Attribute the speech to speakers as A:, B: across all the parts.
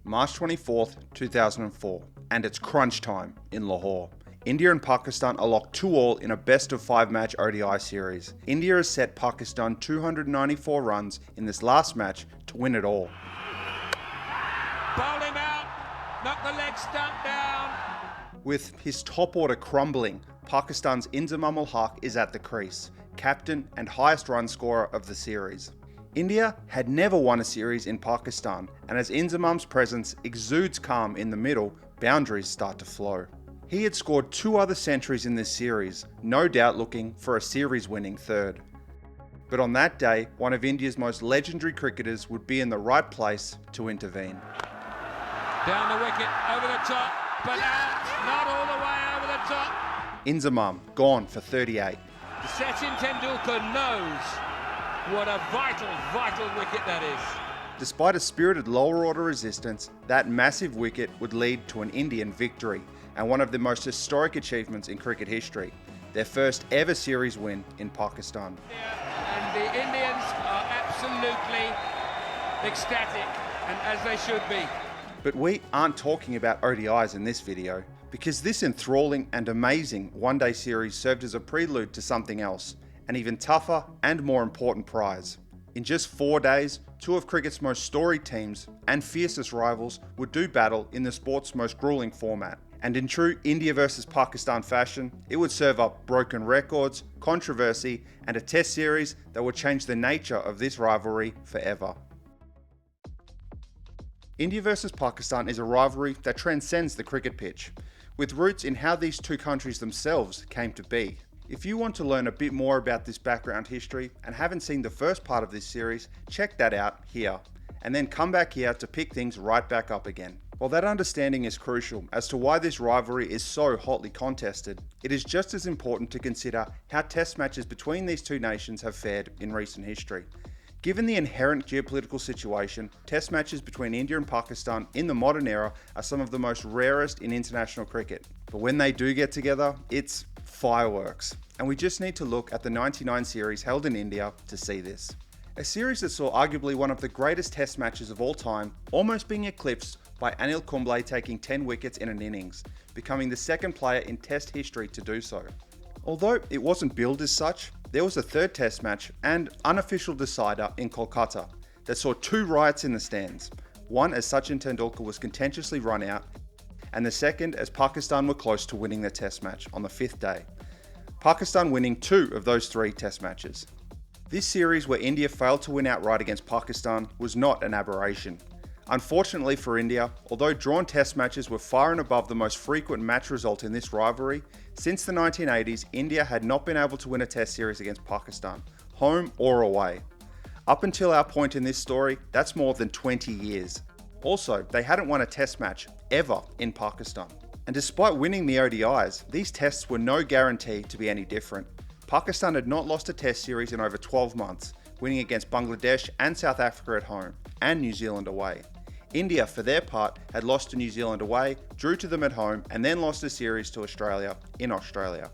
A: March 24th, 2004, and it's crunch time in Lahore. India and Pakistan are locked 2-2 in a best-of-5 match ODI series. India has set Pakistan 294 runs in this last match to win it all.
B: Bowl him out, knock the leg stump down.
A: With his top order crumbling, Pakistan's Inzamam-ul-Haq is at the crease, captain and highest run scorer of the series. India had never won a series in Pakistan, and as Inzamam's presence exudes calm in the middle, boundaries start to flow. He had scored 2 other centuries in this series, no doubt looking for a series-winning third. But on that day, one of India's most legendary cricketers would be in the right place to intervene.
B: Down the wicket, over the top, but out, not all the way over the top.
A: Inzamam, gone for 38.
B: Sachin Tendulkar knows what a vital wicket that is.
A: Despite a spirited lower order resistance, that massive wicket would lead to an Indian victory and one of the most historic achievements in cricket history, their first ever series win in Pakistan.
B: And the Indians are absolutely ecstatic, and as they should be.
A: But we aren't talking about ODIs in this video, because this enthralling and amazing one-day series served as a prelude to something else, an even tougher and more important prize. In just 4 days, 2 of cricket's most storied teams and fiercest rivals would do battle in the sport's most grueling format. And in true India versus Pakistan fashion, it would serve up broken records, controversy, and a test series that would change the nature of this rivalry forever. India versus Pakistan is a rivalry that transcends the cricket pitch, with roots in how these 2 countries themselves came to be. If you want to learn a bit more about this background history and haven't seen the first part of this series, check that out here, and then come back here to pick things right back up again. While that understanding is crucial as to why this rivalry is so hotly contested, it is just as important to consider how test matches between these 2 nations have fared in recent history. Given the inherent geopolitical situation, test matches between India and Pakistan in the modern era are some of the most rarest in international cricket. But when they do get together, it's fireworks. And we just need to look at the '99 series held in India to see this. A series that saw arguably one of the greatest test matches of all time, almost being eclipsed by Anil Kumble taking 10 wickets in an innings, becoming the second player in test history to do so. Although it wasn't billed as such, there was a third test match and unofficial decider in Kolkata that saw 2 riots in the stands, one as Sachin Tendulkar was contentiously run out, and the second as Pakistan were close to winning the test match on the 5th day. Pakistan winning 2 of those 3 test matches. This series where India failed to win outright against Pakistan was not an aberration. Unfortunately for India, although drawn test matches were far and above the most frequent match result in this rivalry, since the 1980s, India had not been able to win a test series against Pakistan, home or away. Up until our point in this story, that's more than 20 years. Also, they hadn't won a test match ever in Pakistan. And despite winning the ODIs, these tests were no guarantee to be any different. Pakistan had not lost a test series in over 12 months, winning against Bangladesh and South Africa at home, and New Zealand away. India, for their part, had lost to New Zealand away, drew to them at home, and then lost a series to Australia in Australia.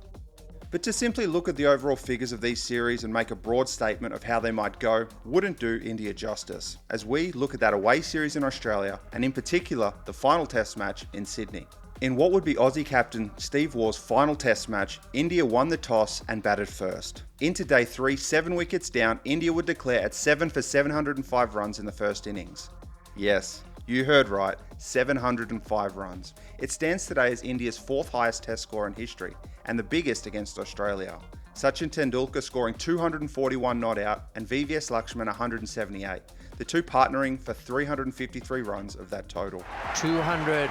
A: But to simply look at the overall figures of these series and make a broad statement of how they might go wouldn't do India justice, as we look at that away series in Australia, and in particular, the final test match in Sydney. In what would be Aussie captain Steve Waugh's final test match, India won the toss and batted first. Into day 3, 7 wickets down, India would declare at 7 for 705 runs in the first innings. Yes, you heard right, 705 runs. It stands today as India's 4th highest test score in history, and the biggest against Australia. Sachin Tendulkar scoring 241 not out and VVS Lakshman 178, the 2 partnering for 353 runs of that total.
C: 200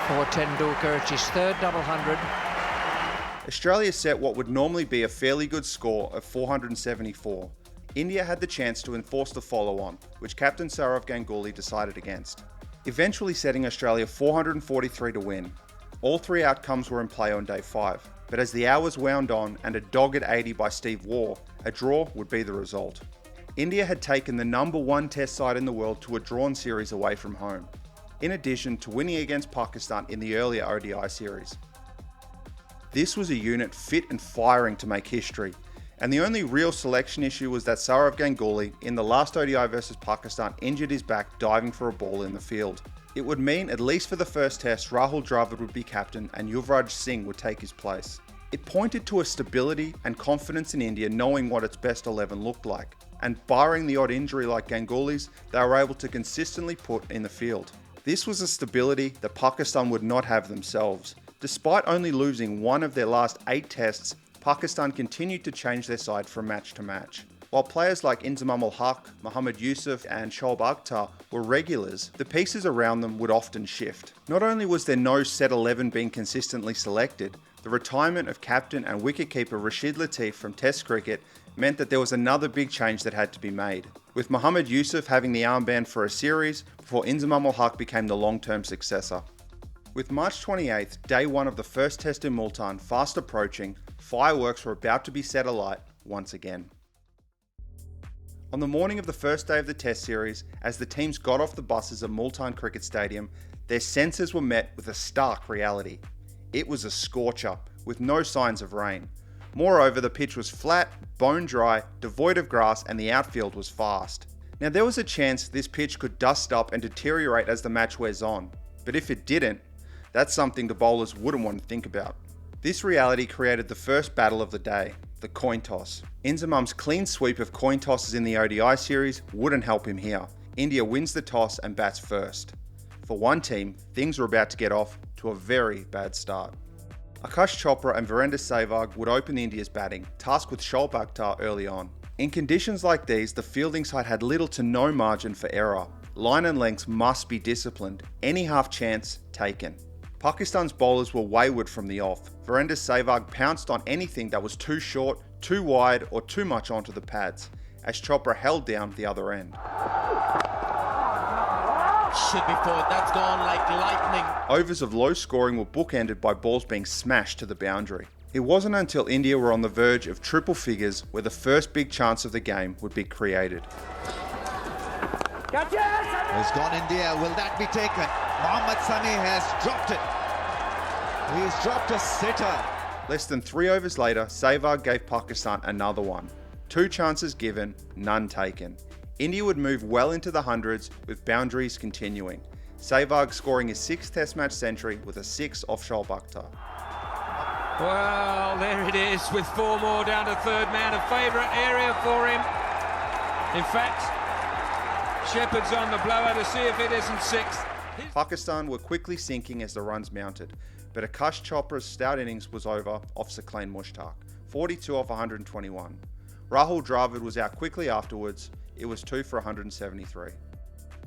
C: for Tendulkar, it's his 3rd double hundred.
A: Australia set what would normally be a fairly good score of 474. India had the chance to enforce the follow-on, which captain Sourav Ganguly decided against, eventually setting Australia 443 to win. All 3 outcomes were in play on day 5, but as the hours wound on and a dogged 80 by Steve Waugh, a draw would be the result. India had taken the #1 test side in the world to a drawn series away from home, in addition to winning against Pakistan in the earlier ODI series. This was a unit fit and firing to make history, And the only real selection issue was that Sourav Ganguly, in the last ODI versus Pakistan, injured his back diving for a ball in the field. It would mean, at least for the first test, Rahul Dravid would be captain and Yuvraj Singh would take his place. It pointed to a stability and confidence in India knowing what its best 11 looked like, and barring the odd injury like Ganguly's, they were able to consistently put in the field. This was a stability that Pakistan would not have themselves. Despite only losing one of their last 8 tests, Pakistan continued to change their side from match to match. While players like Inzamam-ul-Haq, Mohammad Yusuf and Shoaib Akhtar were regulars, the pieces around them would often shift. Not only was there no set 11 being consistently selected, the retirement of captain and wicketkeeper Rashid Latif from Test cricket meant that there was another big change that had to be made, with Mohammad Yusuf having the armband for a series before Inzamam-ul-Haq became the long-term successor. With March 28th, day 1 of the first test in Multan fast approaching, fireworks were about to be set alight once again. On the morning of the first day of the test series, as the teams got off the buses at Multan Cricket Stadium, their senses were met with a stark reality. It was a scorcher, with no signs of rain. Moreover, the pitch was flat, bone dry, devoid of grass, and the outfield was fast. Now, there was a chance this pitch could dust up and deteriorate as the match wears on, but if it didn't, that's something the bowlers wouldn't want to think about. This reality created the first battle of the day, the coin toss. Inzamam's clean sweep of coin tosses in the ODI series wouldn't help him here. India wins the toss and bats first. For one team, things were about to get off to a very bad start. Akash Chopra and Virender Sehwag would open India's batting, tasked with Shoaib Akhtar early on. In conditions like these, the fielding side had little to no margin for error. Line and lengths must be disciplined, any half chance taken. Pakistan's bowlers were wayward from the off. Virender Sehwag pounced on anything that was too short, too wide, or too much onto the pads, as Chopra held down the other end.
D: Should be forward, that's gone like lightning.
A: Overs of low scoring were bookended by balls being smashed to the boundary. It wasn't until India were on the verge of triple figures where the first big chance of the game would be created.
E: Has gone India, will that be taken? Mohammad Sami has dropped it. He's dropped a sitter.
A: Less than 3 overs later, Sehwag gave Pakistan another one. 2 chances given, none taken. India would move well into the hundreds with boundaries continuing. Sehwag scoring his 6th test match century with a 6 off Shoaib Akhtar.
B: Well, there it is with 4 more down to third man, a favourite area for him. In fact, Shepherd's on the blower to see if it isn't 6th.
A: Pakistan were quickly sinking as the runs mounted, but Akash Chopra's stout innings was over off Saqlain Mushtaq, 42 off 121. Rahul Dravid was out quickly afterwards. It was 2 for 173.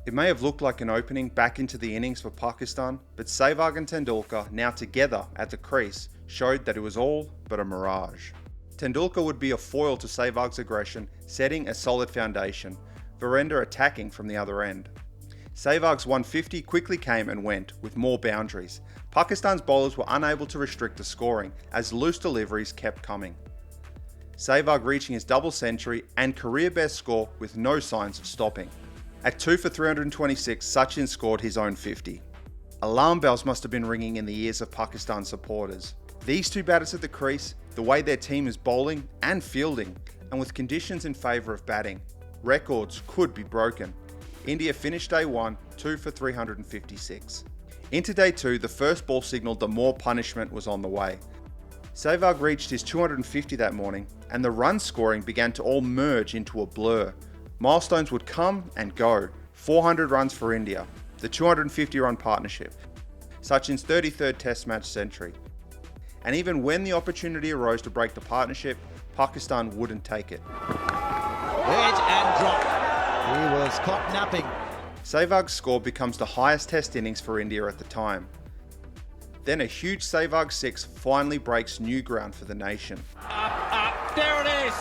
A: It may have looked like an opening back into the innings for Pakistan, but Sehwag and Tendulkar, now together at the crease, showed that it was all but a mirage. Tendulkar would be a foil to Sehwag's aggression, setting a solid foundation, Virender attacking from the other end. Sehwag's 150 quickly came and went, with more boundaries. Pakistan's bowlers were unable to restrict the scoring, as loose deliveries kept coming. Sehwag reaching his double century and career best score with no signs of stopping. At 2 for 326, Sachin scored his own 50. Alarm bells must have been ringing in the ears of Pakistan supporters. These two batters at the crease, the way their team is bowling and fielding, and with conditions in favour of batting, records could be broken. India finished day 1, 2 for 356. Into day 2, the first ball signalled that more punishment was on the way. Sehwag reached his 250 that morning, and the run scoring began to all merge into a blur. Milestones would come and go. 400 runs for India, the 250-run partnership, Sachin's 33rd Test match century. And even when the opportunity arose to break the partnership, Pakistan wouldn't take it.
E: Edge and drop. He was caught napping.
A: Sehwag's score becomes the highest Test innings for India at the time. Then a huge Sehwag 6 finally breaks new ground for the nation.
B: Up, there it is!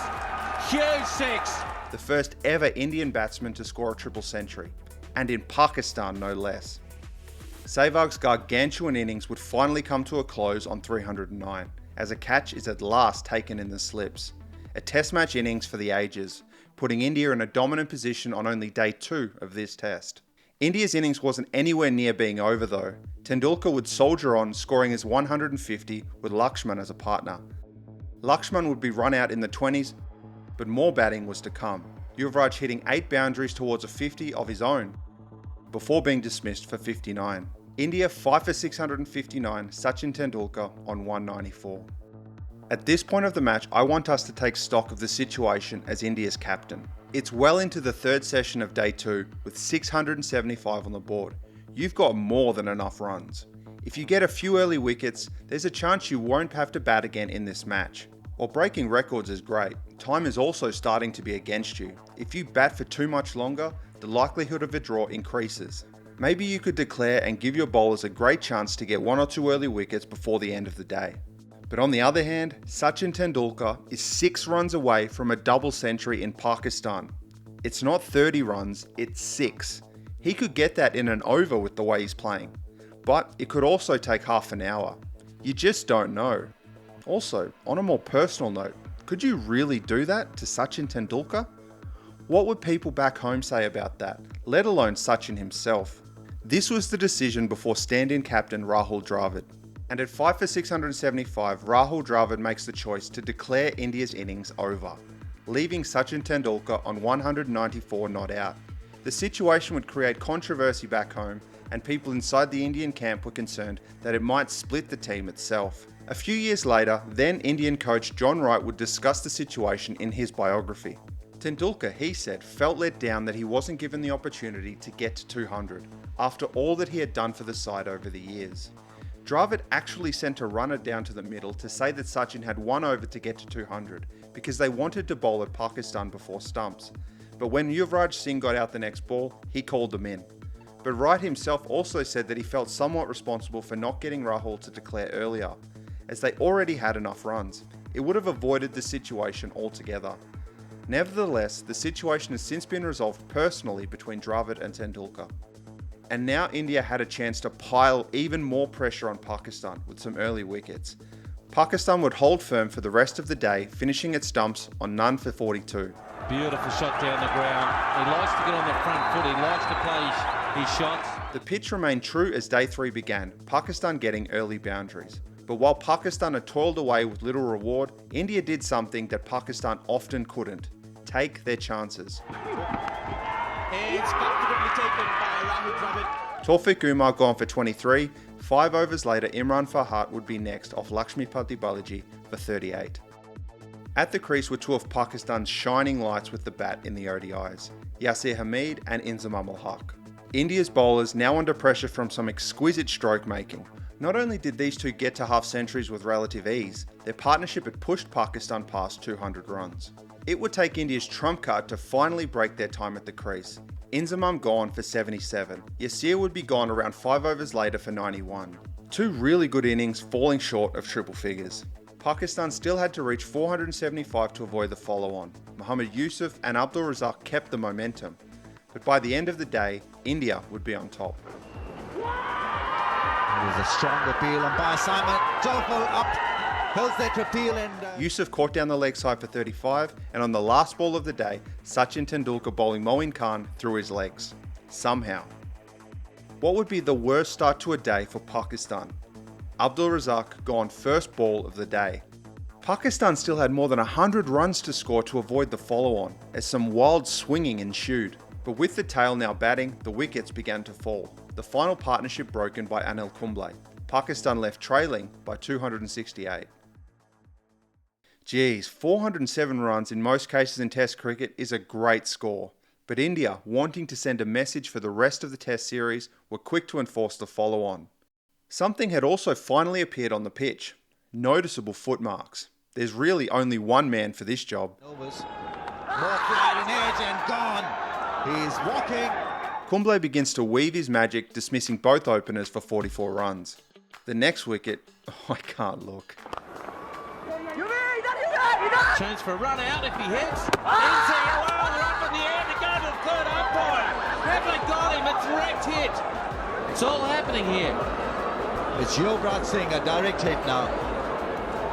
B: Huge 6!
A: The first ever Indian batsman to score a triple century, and in Pakistan no less. Sehwag's gargantuan innings would finally come to a close on 309, as a catch is at last taken in the slips. A test match innings for the ages, putting India in a dominant position on only day 2 of this test. India's innings wasn't anywhere near being over though. Tendulkar would soldier on, scoring his 150 with Lakshman as a partner. Lakshman would be run out in the 20s, but more batting was to come. Yuvraj hitting 8 boundaries towards a 50 of his own, before being dismissed for 59. India 5 for 659, Sachin Tendulkar on 194. At this point of the match, I want us to take stock of the situation as India's captain. It's well into the third session of day 2 with 675 on the board. You've got more than enough runs. If you get a few early wickets, there's a chance you won't have to bat again in this match. While breaking records is great, time is also starting to be against you. If you bat for too much longer, the likelihood of a draw increases. Maybe you could declare and give your bowlers a great chance to get 1 or 2 early wickets before the end of the day. But on the other hand, Sachin Tendulkar is 6 runs away from a double century in Pakistan. It's not 30 runs, it's 6. He could get that in an over with the way he's playing. But it could also take half an hour. You just don't know. Also, on a more personal note, could you really do that to Sachin Tendulkar? What would people back home say about that, let alone Sachin himself? This was the decision before stand-in captain Rahul Dravid. And at 5 for 675, Rahul Dravid makes the choice to declare India's innings over, leaving Sachin Tendulkar on 194 not out. The situation would create controversy back home, and people inside the Indian camp were concerned that it might split the team itself. A few years later, then Indian coach John Wright would discuss the situation in his biography. Tendulkar, he said, felt let down that he wasn't given the opportunity to get to 200, after all that he had done for the side over the years. Dravid actually sent a runner down to the middle to say that Sachin had 1 over to get to 200 because they wanted to bowl at Pakistan before stumps. But when Yuvraj Singh got out the next ball, he called them in. But Wright himself also said that he felt somewhat responsible for not getting Rahul to declare earlier, as they already had enough runs. It would have avoided the situation altogether. Nevertheless, the situation has since been resolved personally between Dravid and Tendulkar. And now India had a chance to pile even more pressure on Pakistan with some early wickets. Pakistan would hold firm for the rest of the day, finishing at stumps on none for 42.
D: Beautiful shot down the ground. He likes to get on the front foot. He likes to play his shots.
A: The pitch remained true as day 3 began, Pakistan getting early boundaries. But while Pakistan had toiled away with little reward, India did something that Pakistan often couldn't: take their chances.
D: It's comfortably taken by Rahul Dravid.
A: Tawfiq Umar gone for 23. 5 overs later, Imran Farhat would be next off Lakshmipati Balaji for 38. At the crease were 2 of Pakistan's shining lights with the bat in the ODIs, Yasir Hamid and Inzamam-ul-Haq. India's bowlers now under pressure from some exquisite stroke making. Not only did these two get to half centuries with relative ease, their partnership had pushed Pakistan past 200 runs. It would take India's trump card to finally break their time at the crease. Inzamam gone for 77. Yasir would be gone around 5 overs later for 91. 2 really good innings falling short of triple figures. Pakistan still had to reach 475 to avoid the follow-on. Mohammad Yusuf and Abdul Razak kept the momentum. But by the end of the day, India would be on top.
E: There's a strong appeal, and by Simon Jofel up, hills that appeal, and
A: Yusuf caught down the leg side for 35, and on the last ball of the day, Sachin Tendulkar bowling Moeen Khan through his legs. Somehow. What would be the worst start to a day for Pakistan? Abdul Razak gone first ball of the day. Pakistan still had more than 100 runs to score to avoid the follow-on, as some wild swinging ensued. But with the tail now batting, the wickets began to fall. The final partnership broken by Anil Kumble. Pakistan left trailing by 268. Geez, 407 runs in most cases in Test cricket is a great score. But India, wanting to send a message for the rest of the Test series, were quick to enforce the follow-on. Something had also finally appeared on the pitch. Noticeable footmarks. There's really only one man for this job.
E: Mothra at an edge and gone. He's walking.
A: Kumble begins to weave his magic, dismissing both openers for 44 runs. The next wicket, I can't look.
D: Chance for a run out if he hits. Into well, they're up in the air to go to the third umpire. Haven't got him, a direct hit. It's all happening here.
E: It's Yuvraj Singh, a direct hit now.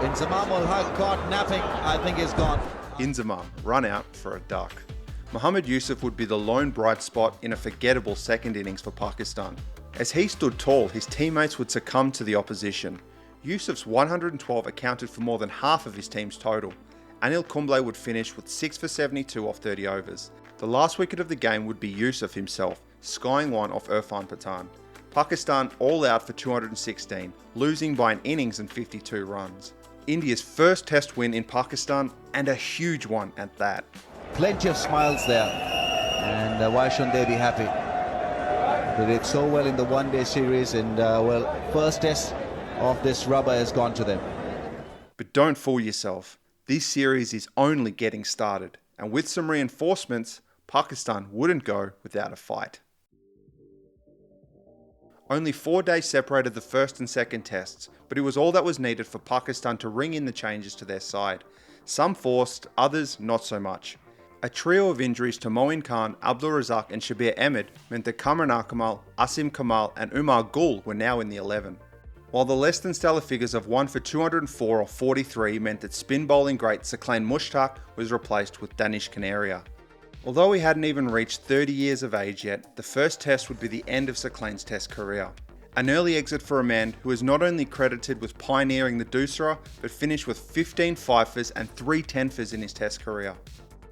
E: Inzamam-ul-Haq caught napping, I think he's gone.
A: Inzamam, run out for a duck. Mohammad Yusuf would be the lone bright spot in a forgettable second innings for Pakistan. As he stood tall, his teammates would succumb to the opposition. Yusuf's 112 accounted for more than half of his team's total, Anil Kumble would finish with 6 for 72 off 30 overs. The last wicket of the game would be Yusuf himself, skying one off Irfan Pathan. Pakistan all out for 216, losing by an innings and 52 runs. India's first test win in Pakistan, and a huge one at that.
E: Plenty of smiles there, and why shouldn't they be happy? They did so well in the one-day series, and well, first test of this rubber has gone to them.
A: But don't fool yourself, this series is only getting started, and with some reinforcements, Pakistan wouldn't go without a fight. Only 4 days separated the first and second tests, but it was all that was needed for Pakistan to ring in the changes to their side. Some forced, others not so much. A trio of injuries to Moin Khan, Abdul Razak and Shabir Ahmed meant that Kamran Akmal, Asim Kamal and Umar Gul were now in the 11. While the less than stellar figures of 1 for 204 or 43 meant that spin bowling great Saqlain Mushtaq was replaced with Danish Canaria. Although he hadn't even reached 30 years of age yet, the first test would be the end of Saqlain's test career. An early exit for a man who is not only credited with pioneering the Dusra, but finished with 15 fifers and 3 tenfers in his test career.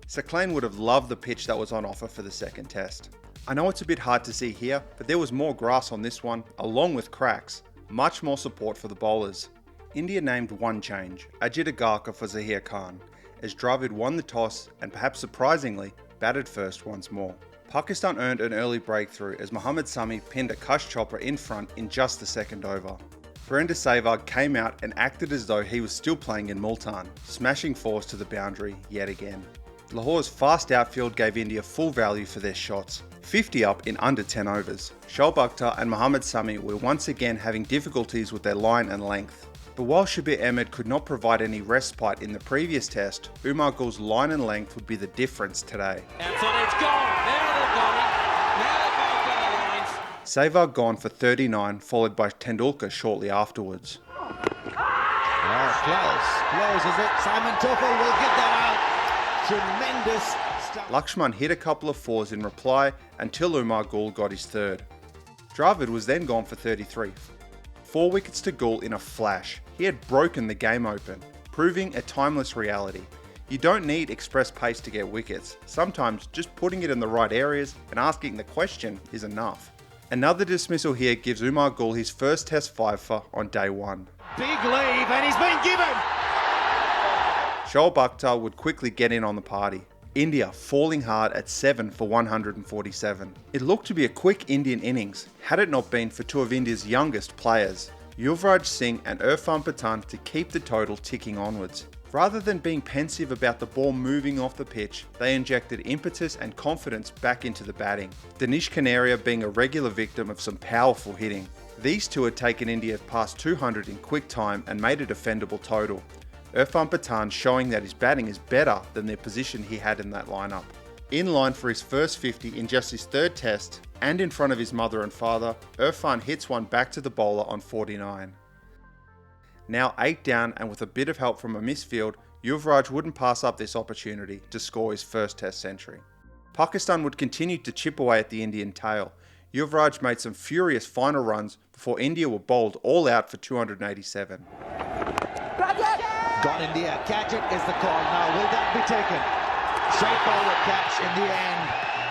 A: Saqlain would have loved the pitch that was on offer for the second test. I know it's a bit hard to see here, but there was more grass on this one, along with cracks. Much more support for the bowlers. India named one change, Ajit Agarkar for Zaheer Khan, as Dravid won the toss and perhaps surprisingly, batted first once more. Pakistan earned an early breakthrough as Mohammad Sami pinned Akash Chopra in front in just the second over. Virender Sehwag came out and acted as though he was still playing in Multan, smashing fours to the boundary yet again. Lahore's fast outfield gave India full value for their shots, 50 up in under 10 overs. Shoaib Akhtar and Mohammad Sami were once again having difficulties with their line and length. But while Shabir Ahmed could not provide any respite in the previous test, Umar Gul's line and length would be the difference today.
D: It's gone. Now they've got it. Now they've got the lines.
A: Sehwag gone for 39, followed by Tendulkar shortly afterwards.
E: Close, is it? Simon Toffel will get that out. Tremendous stuff.
A: Lakshman hit a couple of fours in reply until Umar Gul got his third. Dravid was then gone for 33. 4 wickets to Gul in a flash. He had broken the game open, proving a timeless reality. You don't need express pace to get wickets. Sometimes just putting it in the right areas and asking the question is enough. Another dismissal here gives Umar Gul his first test fifer on day 1.
D: Big leave, and he's been given.
A: Shoaib Akhtar would quickly get in on the party. India falling hard at 7 for 147. It looked to be a quick Indian innings, had it not been for 2 of India's youngest players, Yuvraj Singh and Irfan Pathan, to keep the total ticking onwards. Rather than being pensive about the ball moving off the pitch, they injected impetus and confidence back into the batting. Danish Canaria being a regular victim of some powerful hitting. These two had taken India past 200 in quick time and made a defendable total. Irfan Pathan showing that his batting is better than the position he had in that lineup. In line for his first 50 in just his third test, and in front of his mother and father, Irfan hits one back to the bowler on 49. Now 8 down, and with a bit of help from a misfield, Yuvraj wouldn't pass up this opportunity to score his first test century. Pakistan would continue to chip away at the Indian tail. Yuvraj made some furious final runs before India were bowled all out for 287.
E: Gone India, catch it is the call. Now will that be taken? Straightforward catch in the end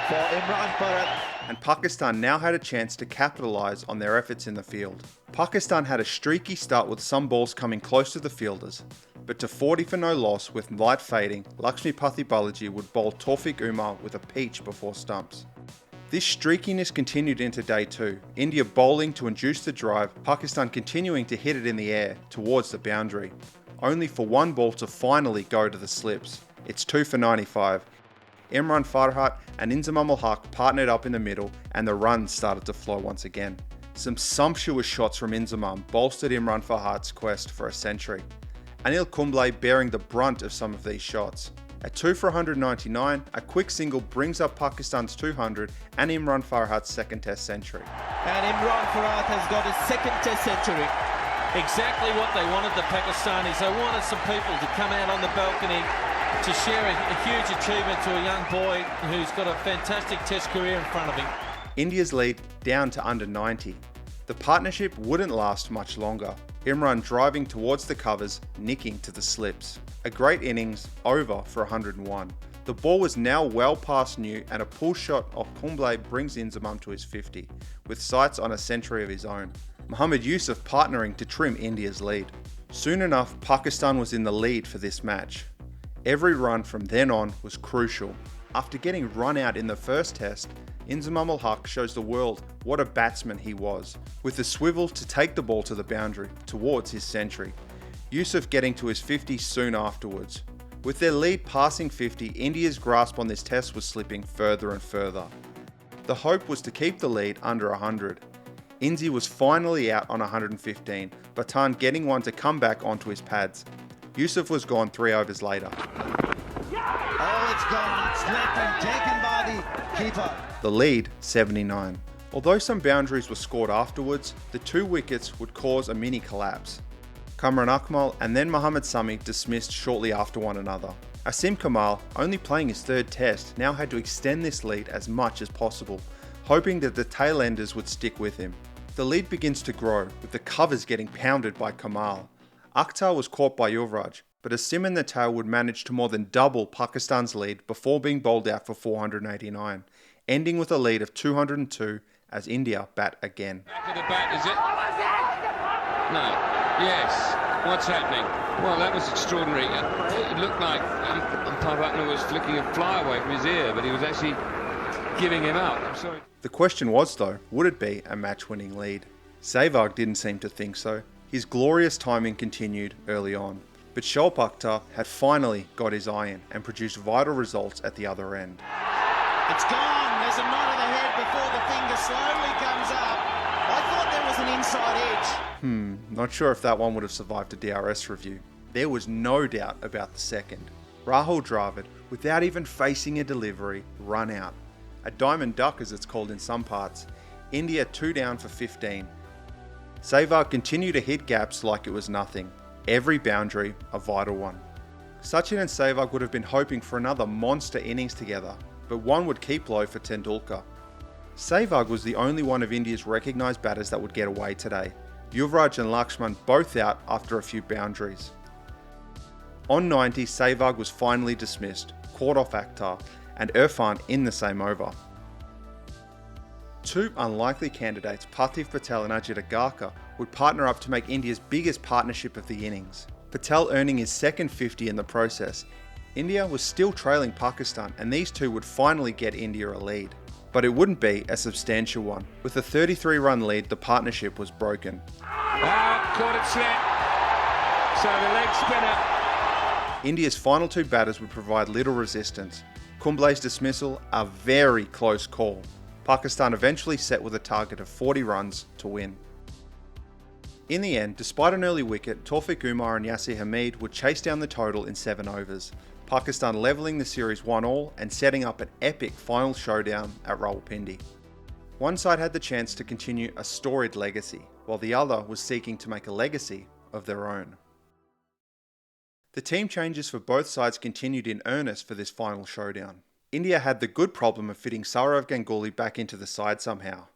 E: for Imran Farhat.
A: And Pakistan now had a chance to capitalise on their efforts in the field. Pakistan had a streaky start with some balls coming close to the fielders, but to 40 for no loss with light fading, Lakshmipathy Balaji would bowl Tawfiq Umar with a peach before stumps. This streakiness continued into day 2, India bowling to induce the drive, Pakistan continuing to hit it in the air towards the boundary, only for one ball to finally go to the slips. It's 2 for 95. Imran Farhat and inzamam-ul-haq partnered up in the middle and the runs started to flow once again. Some sumptuous shots from Inzamam bolstered Imran Farhat's quest for a century. Anil Kumble bearing the brunt of some of these shots. At 2 for 199, a quick single brings up Pakistan's 200 and Imran Farhat's second test century.
D: And Imran Farhat has got his second test century. Exactly what they wanted, the Pakistanis. They wanted some people to come out on the balcony to share a huge achievement to a young boy who's got a fantastic test career in front of him.
A: India's lead down to under 90. The partnership wouldn't last much longer. Imran driving towards the covers, nicking to the slips. A great innings, over for 101. The ball was now well past new and a pull shot off Kumble brings Inzamam to his 50, with sights on a century of his own. Mohammad Yusuf partnering to trim India's lead. Soon enough, Pakistan was in the lead for this match. Every run from then on was crucial. After getting run out in the first test, inzamam-ul-haq shows the world what a batsman he was, with the swivel to take the ball to the boundary towards his century. Yusuf getting to his 50 soon afterwards. With their lead passing 50, India's grasp on this test was slipping further and further. The hope was to keep the lead under 100. Inzi was finally out on 115, Batan getting one to come back onto his pads. Yusuf was gone 3 overs later.
E: Oh, it's gone. Slipped and taken by the keeper.
A: The lead, 79. Although some boundaries were scored afterwards, the 2 wickets would cause a mini collapse. Kamran Akmal and then Mohammad Sami dismissed shortly after one another. Asim Kamal, only playing his 3rd test, now had to extend this lead as much as possible, hoping that the tail enders would stick with him. The lead begins to grow, with the covers getting pounded by Kamal. Akhtar was caught by Yuvraj, but Asim and the tail would manage to more than double Pakistan's lead before being bowled out for 489, ending with a lead of 202 as India bat again.
B: Back of the bat, is it? No. Yes. What's happening? Well, that was extraordinary. It looked like umpire Buckner was flicking a fly away from his ear, but he was actually giving him up. I'm sorry.
A: The question was though, would it be a match-winning lead? Sehwag didn't seem to think so. His glorious timing continued early on, but Shoaib Akhtar had finally got his eye in and produced vital results at the other end.
F: It's gone. There's a nod of the head before the finger slowly comes up. I thought there was an inside edge.
A: Not sure if that one would have survived a DRS review. There was no doubt about the second. Rahul Dravid, without even facing a delivery, run out. A diamond duck as it's called in some parts. India 2 down for 15. Sehwag continued to hit gaps like it was nothing. Every boundary a vital one. Sachin and Sehwag would have been hoping for another monster innings together, but one would keep low for Tendulkar. Sehwag was the only one of India's recognised batters that would get away today. Yuvraj and Lakshman both out after a few boundaries. On 90, Sehwag was finally dismissed, caught off Akhtar, and Irfan in the same over. 2 unlikely candidates, Patif Patel and Ajit Agarkar, would partner up to make India's biggest partnership of the innings. Patel earning his second 50 in the process. India was still trailing Pakistan, and these 2 would finally get India a lead. But it wouldn't be a substantial one. With a 33-run lead, the partnership was broken.
B: Caught it slip. So the leg spinner.
A: India's final 2 batters would provide little resistance. Kumble's dismissal, a very close call. Pakistan eventually set with a target of 40 runs to win. In the end, despite an early wicket, Tawfiq Umar and Yasir Hamid would chase down the total in 7 overs. Pakistan levelling the series 1-1 and setting up an epic final showdown at Rawalpindi. One side had the chance to continue a storied legacy, while the other was seeking to make a legacy of their own. The team changes for both sides continued in earnest for this final showdown. India had the good problem of fitting Sourav Ganguly back into the side somehow.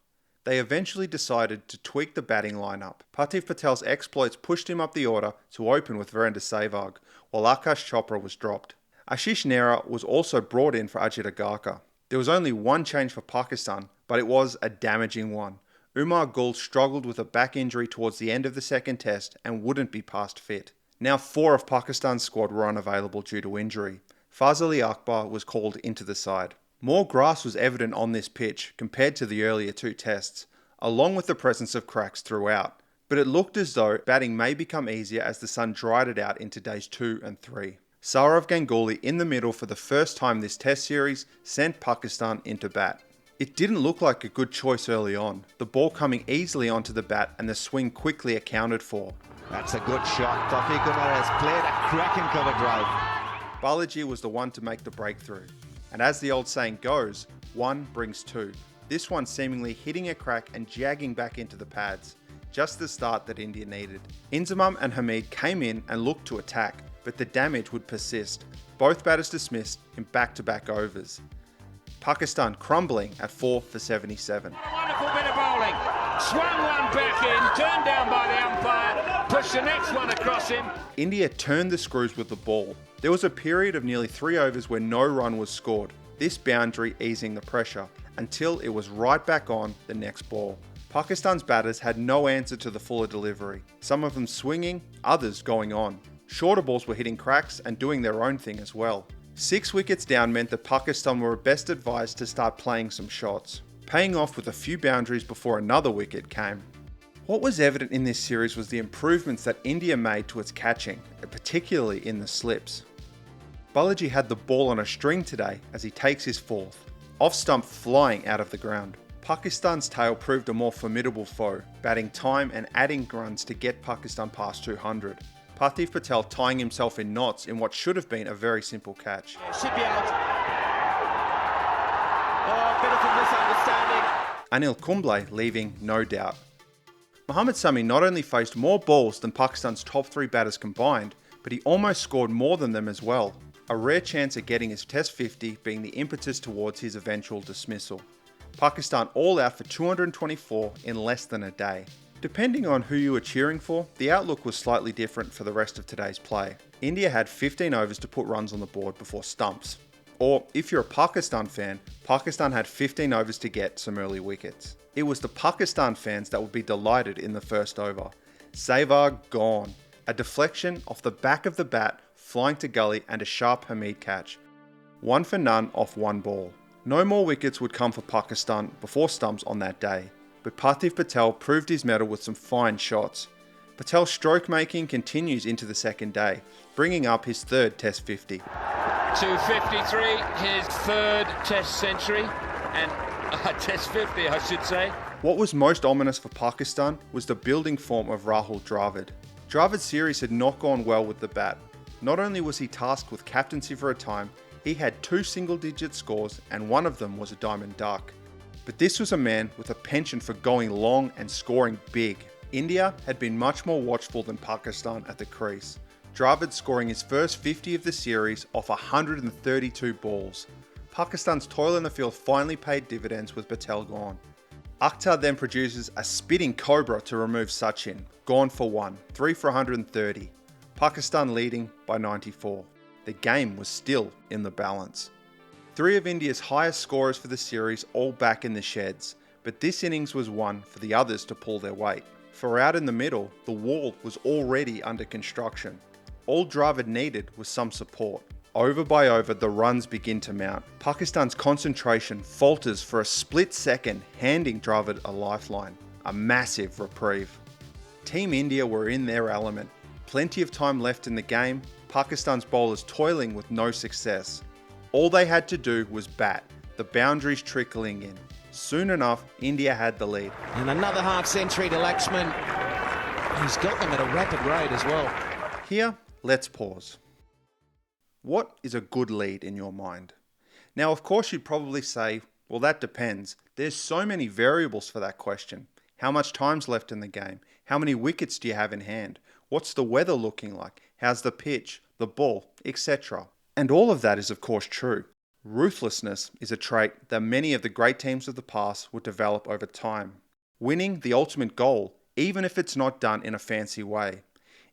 A: They eventually decided to tweak the batting lineup. Patif Patel's exploits pushed him up the order to open with Virender Sehwag, while Akash Chopra was dropped. Ashish Nehra was also brought in for Ajit Agarkar. There was only one change for Pakistan, but it was a damaging one. Umar Gul struggled with a back injury towards the end of the second test and wouldn't be past fit. Now 4 of Pakistan's squad were unavailable due to injury. Fazali Akbar was called into the side. More grass was evident on this pitch compared to the earlier 2 tests, along with the presence of cracks throughout. But it looked as though batting may become easier as the sun dried it out into days 2 and 3. Sourav Ganguly in the middle for the first time this test series sent Pakistan into bat. It didn't look like a good choice early on, the ball coming easily onto the bat and the swing quickly accounted for.
E: That's a good shot. Tawfiq Umar has played a cracking cover drive.
A: Balaji was the one to make the breakthrough. And as the old saying goes, 1 brings 2. This one seemingly hitting a crack and jagging back into the pads. Just the start that India needed. Inzamam and Hamid came in and looked to attack, but the damage would persist. Both batters dismissed in back-to-back overs. Pakistan crumbling at 4 for 77.
B: Wonderful bit of bowling. swung one back in, turned down by the umpire, pushed the next one across him.
A: India turned the screws with the ball. There was a period of nearly 3 overs where no run was scored, this boundary easing the pressure, until it was right back on the next ball. Pakistan's batters had no answer to the fuller delivery, some of them swinging, others going on. Shorter balls were hitting cracks and doing their own thing as well. 6 wickets down meant that Pakistan were best advised to start playing some shots, paying off with a few boundaries before another wicket came. What was evident in this series was the improvements that India made to its catching, particularly in the slips. Balaji had the ball on a string today as he takes his fourth, off stump flying out of the ground. Pakistan's tail proved a more formidable foe, batting time and adding runs to get Pakistan past 200. Parthiv Patel tying himself in knots in what should have been a very simple catch.
D: Should be out. Oh, bit of a misunderstanding.
A: Anil Kumble leaving no doubt. Mohammad Sami not only faced more balls than Pakistan's top 3 batters combined, but he almost scored more than them as well. A rare chance at getting his Test 50 being the impetus towards his eventual dismissal. Pakistan all out for 224 in less than a day. Depending on who you were cheering for, the outlook was slightly different for the rest of today's play. India had 15 overs to put runs on the board before stumps. Or, if you're a Pakistan fan, Pakistan had 15 overs to get some early wickets. It was the Pakistan fans that would be delighted in the first over. Sehwag gone. A deflection off the back of the bat, flying to gully and a sharp Hamid catch. 1 for none off 1 ball. No more wickets would come for Pakistan before stumps on that day, but Parthiv Patel proved his mettle with some fine shots. Patel's stroke making continues into the second day, bringing up his 3rd Test 50.
B: 253, his 3rd Test century, and Test 50 I should say.
A: What was most ominous for Pakistan was the building form of Rahul Dravid. Dravid's series had not gone well with the bat. Not only was he tasked with captaincy for a time, he had 2 single-digit scores and one of them was a diamond duck. But this was a man with a penchant for going long and scoring big. India had been much more watchful than Pakistan at the crease. Dravid scoring his first 50 of the series off 132 balls. Pakistan's toil in the field finally paid dividends with Patel gone. Akhtar then produces a spitting cobra to remove Sachin, gone for 1, 3 for 130. Pakistan leading by 94. The game was still in the balance. 3 of India's highest scorers for the series all back in the sheds, but this innings was one for the others to pull their weight. For out in the middle, the wall was already under construction. All Dravid needed was some support. Over by over, the runs begin to mount. Pakistan's concentration falters for a split second, handing Dravid a lifeline. A massive reprieve. Team India were in their element. Plenty of time left in the game, Pakistan's bowlers toiling with no success. All they had to do was bat, the boundaries trickling in. Soon enough, India had the lead.
F: And another half century to Laxman. He's got them at a rapid rate as well.
A: Here, let's pause. What is a good lead in your mind? Now, of course, you'd probably say, well, that depends. There's so many variables for that question. How much time's left in the game? How many wickets do you have in hand? What's the weather looking like? How's the pitch, the ball, etc.? And all of that is of course true. Ruthlessness is a trait that many of the great teams of the past would develop over time. Winning the ultimate goal, even if it's not done in a fancy way.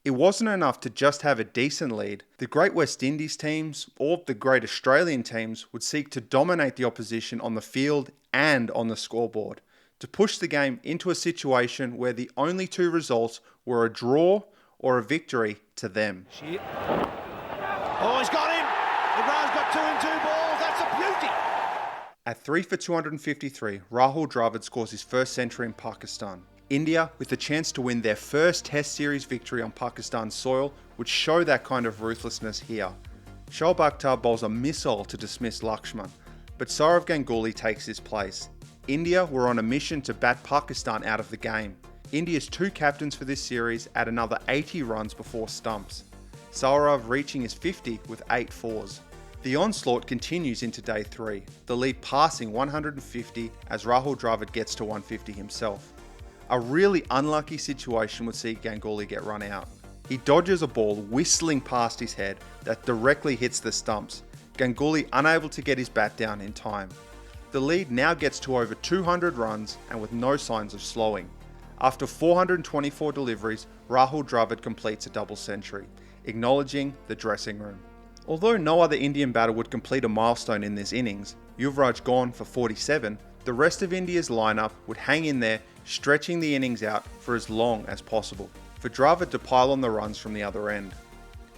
A: It wasn't enough to just have a decent lead. The great West Indies teams or the great Australian teams would seek to dominate the opposition on the field and on the scoreboard, to push the game into a situation where the only 2 results were a draw or a victory to them.
F: Oh, he's got him! Iran's got 2 and 2 balls. That's a beauty!
A: At 3 for 253, Rahul Dravid scores his first century in Pakistan. India, with the chance to win their first Test Series victory on Pakistan's soil, would show that kind of ruthlessness here. Shoaib Akhtar bowls a missile to dismiss Lakshman, but Sourav Ganguly takes his place. India were on a mission to bat Pakistan out of the game. India's 2 captains for this series add another 80 runs before stumps. Sourav reaching his 50 with 8 fours. The onslaught continues into day 3, the lead passing 150 as Rahul Dravid gets to 150 himself. A really unlucky situation would see Ganguly get run out. He dodges a ball whistling past his head that directly hits the stumps, Ganguly unable to get his bat down in time. The lead now gets to over 200 runs and with no signs of slowing. After 424 deliveries, Rahul Dravid completes a double century, acknowledging the dressing room. Although no other Indian batter would complete a milestone in this innings, Yuvraj gone for 47, the rest of India's lineup would hang in there, stretching the innings out for as long as possible, for Dravid to pile on the runs from the other end.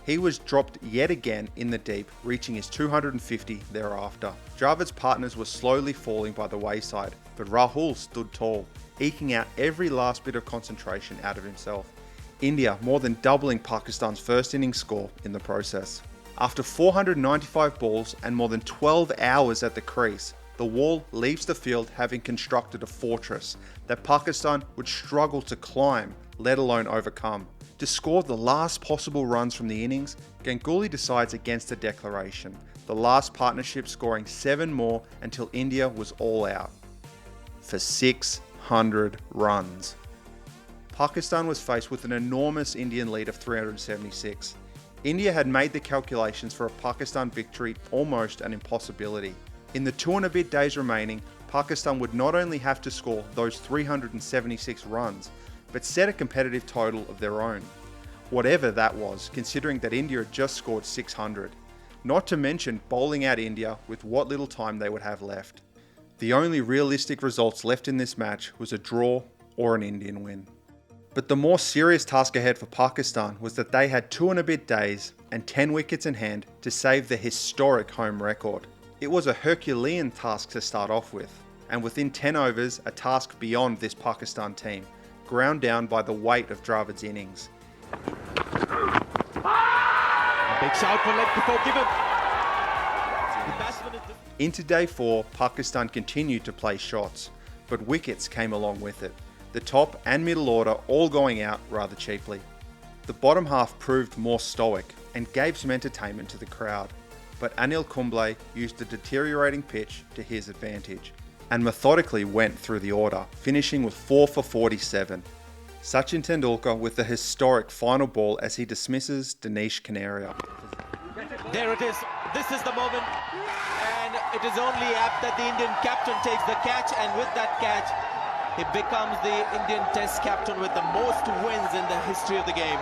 A: He was dropped yet again in the deep, reaching his 250 thereafter. Dravid's partners were slowly falling by the wayside, but Rahul stood tall, eking out every last bit of concentration out of himself. India more than doubling Pakistan's first innings score in the process. After 495 balls and more than 12 hours at the crease, the wall leaves the field having constructed a fortress that Pakistan would struggle to climb, let alone overcome. To score the last possible runs from the innings, Ganguly decides against the declaration, the last partnership scoring 7 more until India was all out. For 600 runs. Pakistan was faced with an enormous Indian lead of 376. India had made the calculations for a Pakistan victory almost an impossibility. In the 2 and a bit days remaining, Pakistan would not only have to score those 376 runs, but set a competitive total of their own. Whatever that was, considering that India had just scored 600. Not to mention bowling out India with what little time they would have left. The only realistic results left in this match was a draw or an Indian win. But the more serious task ahead for Pakistan was that they had 2 and a bit days and 10 wickets in hand to save the historic home record. It was a Herculean task to start off with, and within 10 overs, a task beyond this Pakistan team, ground down by the weight of Dravid's innings.
D: Big shout for leg before given.
A: Into day 4, Pakistan continued to play shots, but wickets came along with it. The top and middle order all going out rather cheaply. The bottom half proved more stoic and gave some entertainment to the crowd, but Anil Kumble used the deteriorating pitch to his advantage and methodically went through the order, finishing with 4 for 47. Sachin Tendulkar with the historic final ball as he dismisses Dinesh Kanaria.
D: There it is. This is the moment. And it is only apt that the Indian captain takes the catch, and with that catch, he becomes the Indian Test captain with the most wins in the history of the game.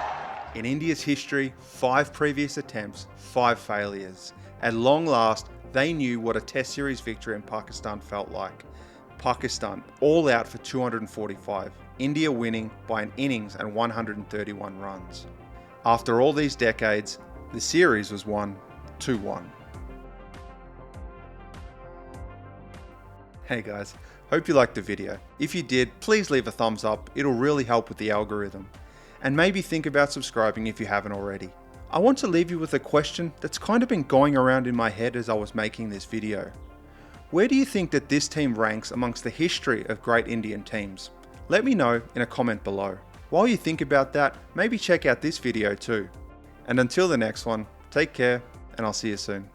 A: In India's history, 5 previous attempts, 5 failures. At long last, they knew what a Test series victory in Pakistan felt like. Pakistan all out for 245, India winning by an innings and 131 runs. After all these decades, the series was won 2-1. Hey guys, hope you liked the video. If you did, please leave a thumbs up, it'll really help with the algorithm. And maybe think about subscribing if you haven't already. I want to leave you with a question that's kind of been going around in my head as I was making this video. Where do you think that this team ranks amongst the history of great Indian teams? Let me know in a comment below. While you think about that, maybe check out this video too. And until the next one, take care and I'll see you soon.